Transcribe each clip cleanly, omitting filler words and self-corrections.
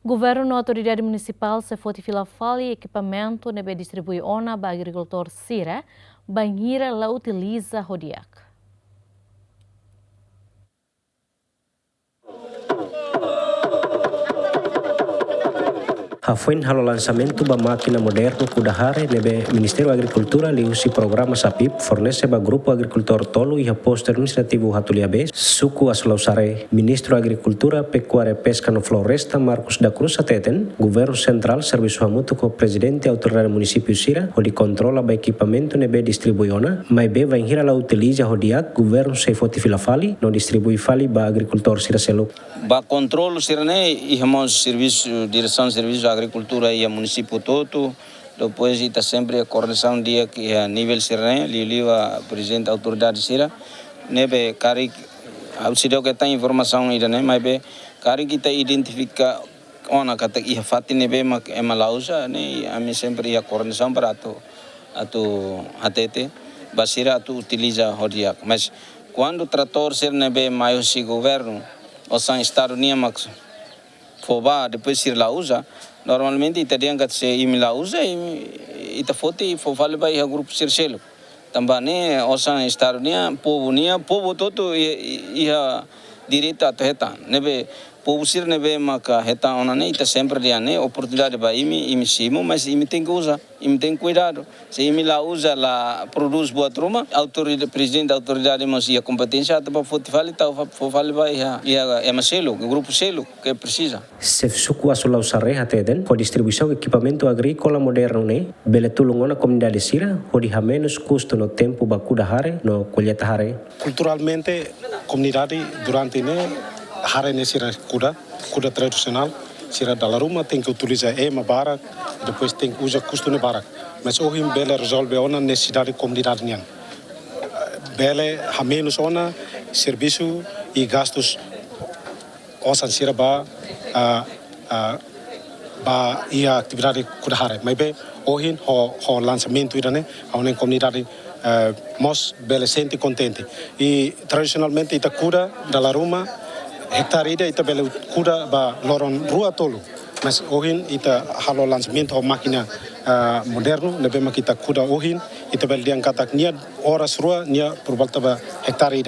Governo na autoridade municipal se fortifica fali equipamento nebe distribui ona ba agricultor sira, banhira la utiliza hodiak. Foi halo lançamento da máquina moderna Kudahare nebe Ministério da Agricultura liusi programa SAPIP fornece ba grupo agricultor tolo e posto administrativo Hatuliabe suku Asulausare Ministro da Agricultura, Pecuária, Pesca no Floresta Marcos da Cruz Ateten Governo Central Serviço Hamutu com Presidente Autoridade Município Sira onde controla ba equipamento nebe distribuiona mas be vai hira la utiliza hodiak Governo se fortifica fali no distribui fali ba agricultor Sira Selu ba controle Sirane e hemos serviço direção serviço agricultura e a município todo, depois está sempre a coordenação dia que a nível Sirene, liva presidente da autoridade Sira, nebe cari ao cidadão que tem informação ainda né, mas be cari que está identifica ona kata ia fati nebe mak emalausa né, a mim sempre a coordenação para atu atete, basira atu utiliza hodiak, mas quando o trator ser nebe maior se governo, ou são estado niamax foba depois Sir la usa normalmente ita diangkat se imi la usa ita foti fofale bai ha grupo Sir Selo tambane osan estaronia povo todo ia direito a heta nebe povo Sir nebe maka heta onane ita sempre diane oportunidade ba imi simo mas imi tem que usar imi tem cuidado se imi la usa la produz buat rumah autoridade presidente da autoridade mas ia competência para fotofale tá fofale bai ia Selo grupo Selo que precisa se suku Asulausare Ateten com distribuição de equipamento agrícola moderno né bele tulungona comunidade Sira onde há menos custo no tempo ba Kudahare no colheita hare culturalmente comunidade durante né hare ne Sira kuda tradicional Sira dalaruma tem que utilizar barak depois tem que usar custo ne barak mas hoje bele resolve ona necessidade comunidade nian bele há menos ona serviço e gastos osan Sira ba e a atividade Kudahare mas be hoje o lançamento ida né a uma comunidade mos bele sente contente e tradicionalmente ita kuda dalaruma hectare ita bele kuda ba loron rua tolo mas hoje ita halo lançamento a máquina moderno nebe makita kuda hoje ita bele diangkat nia horas rua nia por volta ba hectare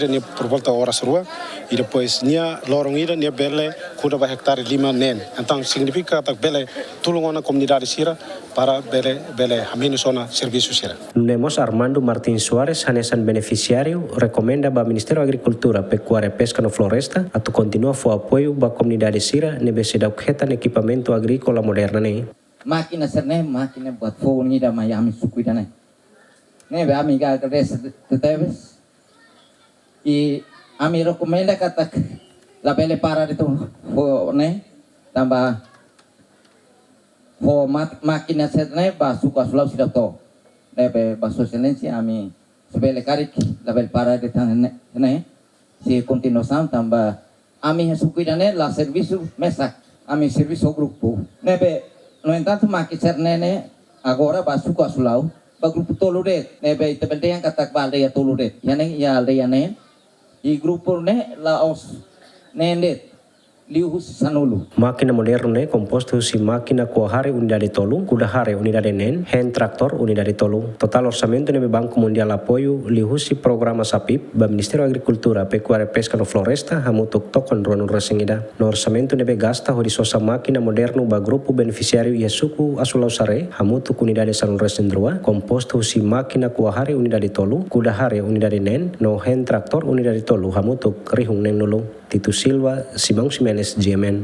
nia por volta horas rua e depois nia lorong ida nia bele kuda ba hectare 5 nen então significa que bele tulungona comunidade Sira para bele hamini zona serviço Sira. Nemos Armando Martins Soares, hanesan beneficiário, recomenda ba Ministério da Agricultura, Pecuária, Pesca no Floresta, atu continua fo apoio ba comunidade Sira nebe sedau ketan equipamento agrícola moderna ne. Máquina serne, máquina buat fo ngida mayami sukuida ne. Nebe amiga kades teteves. E ami recomenda kata la bele para itu fo ne tambah fo máquina serne ba suka sulau sida to. Nebe ba excelência ami sebele karik la bele para de ne si continuação tambah ami sukuida ne la serviço mesak ami serviço grupo. Nebe no entanto máquina serne ne agora ba suka sulau ba grupo toluret nebe itebende yang kata ba aldeia toluret yani ya aldeia ne e grupo ne la os nendet liu sanulu máquina moderno ne composto si máquina Kuahare unidade tolu Kudahare unidade nen hand tractor unidade tolu total orçamento nebe Banco Mundial apoio liusi programa SAPIP ba Ministério da Agricultura Pecuária Pesca no Floresta hamutuk tokon ruanu resengida no orçamento nebe gasta hodi sosa máquina moderno ba grupo beneficiário e suku Asulausare hamutuk unidade salun resendrua composto si máquina Kuahare unidade tolu Kudahare unidade nen no hand tractor unidade tolu hamutuk rihung nen nulu Tito Silva, Simão Ximenes, GMN.